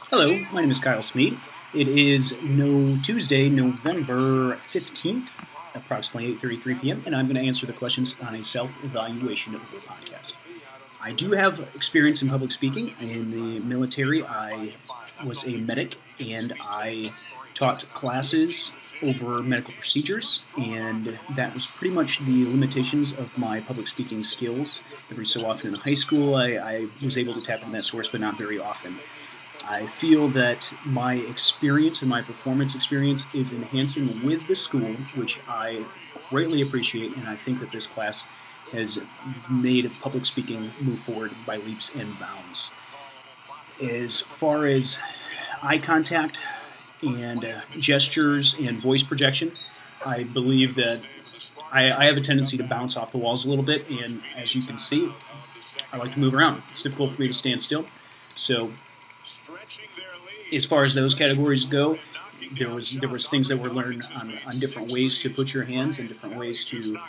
Hello, my name is Kyle Smead. It is Tuesday, November 15th, approximately 8:33 p.m., and I'm going to answer the questions on a self-evaluation podcast. I do have experience in public speaking. In the military, I was a medic, and I taught classes over medical procedures, and that was pretty much the limitations of my public speaking skills. Every so often in high school, I was able to tap into that source, but not very often. I feel that my experience and my performance experience is enhancing with the school, which I greatly appreciate, and I think that this class has made public speaking move forward by leaps and bounds. As far as eye contact and gestures and voice projection, I believe that I have a tendency to bounce off the walls a little bit, and as you can see, I like to move around. It's difficult for me to stand still. So as far as those categories go, there was things that were learned on different ways to put your hands and different ways to.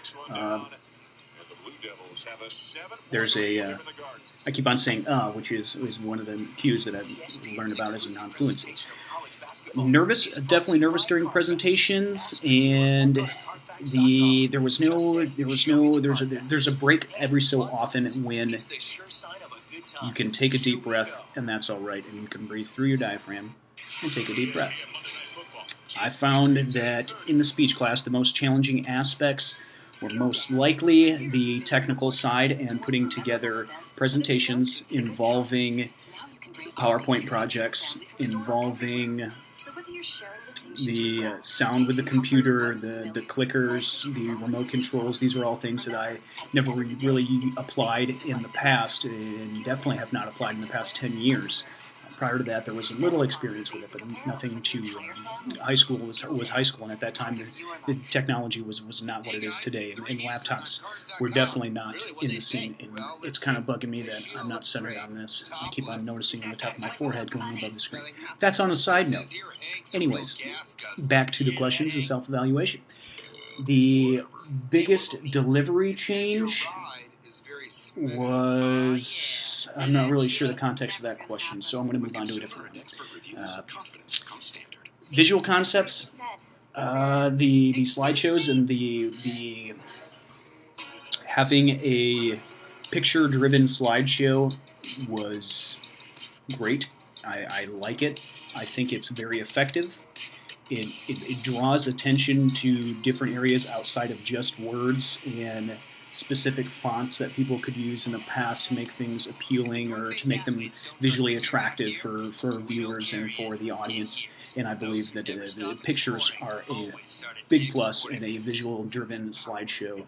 There's a I keep on saying which is one of the cues that I've learned about as a non-fluency. Nervous, definitely nervous during presentations, and there's a break every so often when you can take a deep breath, and that's all right, and you can breathe through your diaphragm and take a deep breath. I found that in the speech class, the most challenging aspects were most likely the technical side and putting together presentations involving PowerPoint projects, involving the sound with the computer, the clickers, the remote controls. These were all things that I never really applied in the past, and definitely have not applied in the past 10 years. Prior to that, there was a little experience with it, but nothing too. High school was high school, and at that time, the technology was not what it is today, and laptops were definitely not in the scene. And it's kind of bugging me that I'm not centered on this. I keep on noticing on the top of my forehead going above the screen. That's on a side note. Anyways, back to the questions and self-evaluation. The biggest delivery change was, I'm not really sure the context of that question, so I'm going to move on to a different one. Visual concepts, the slideshows, and the having a picture-driven slideshow was great. I like it. I think it's very effective. It draws attention to different areas outside of just words and specific fonts that people could use in the past to make things appealing or to make them visually attractive for viewers and for the audience. And I believe that the pictures are a big plus, and a visual-driven slideshow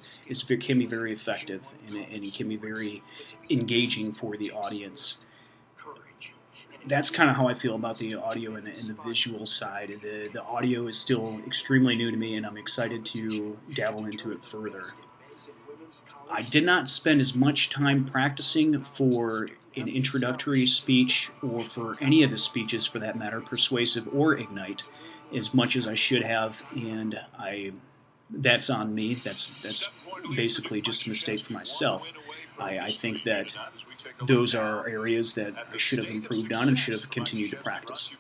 can be very effective, and it can be very engaging for the audience. That's kind of how I feel about the audio and the visual side. The audio is still extremely new to me, and I'm excited to dabble into it further. I did not spend as much time practicing for an introductory speech, or for any of the speeches for that matter, persuasive or ignite, as much as I should have, and that's on me. That's basically just a mistake for myself. I think that those are areas that I should have improved on and should have continued to practice.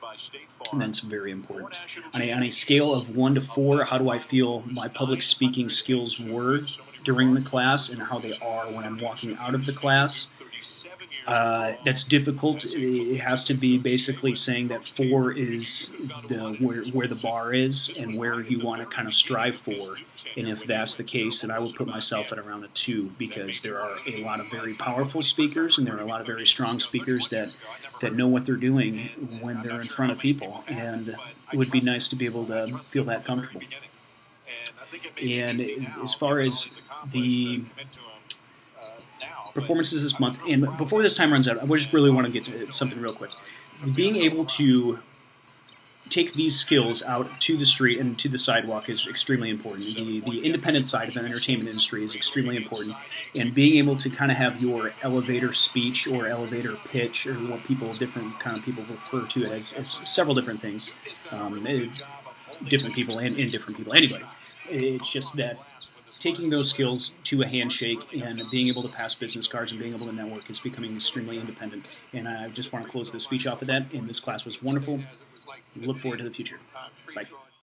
And that's very important. On a scale of 1 to 4, how do I feel my public speaking skills were during the class and how they are when I'm walking out of the class? That's difficult. It has to be basically saying that 4 is where the bar is and where you want to kind of strive for. And if that's the case, then I would put myself at around a 2, because there are a lot of very powerful speakers, and there are a lot of very strong speakers that know what they're doing when they're in front of people. And it would be nice to be able to feel that comfortable. And as far as the performances this month, and before this time runs out, I just really want to get to something real quick. Being able to take these skills out to the street and to the sidewalk is extremely important. The independent side of the entertainment industry is extremely important, and being able to kind of have your elevator speech or elevator pitch, or what different kind of people refer to it as several different things, different people and different people. Anyway, it's just that taking those skills to a handshake and being able to pass business cards and being able to network is becoming extremely independent. And I just want to close the speech off of that. And this class was wonderful. Look forward to the future. Bye.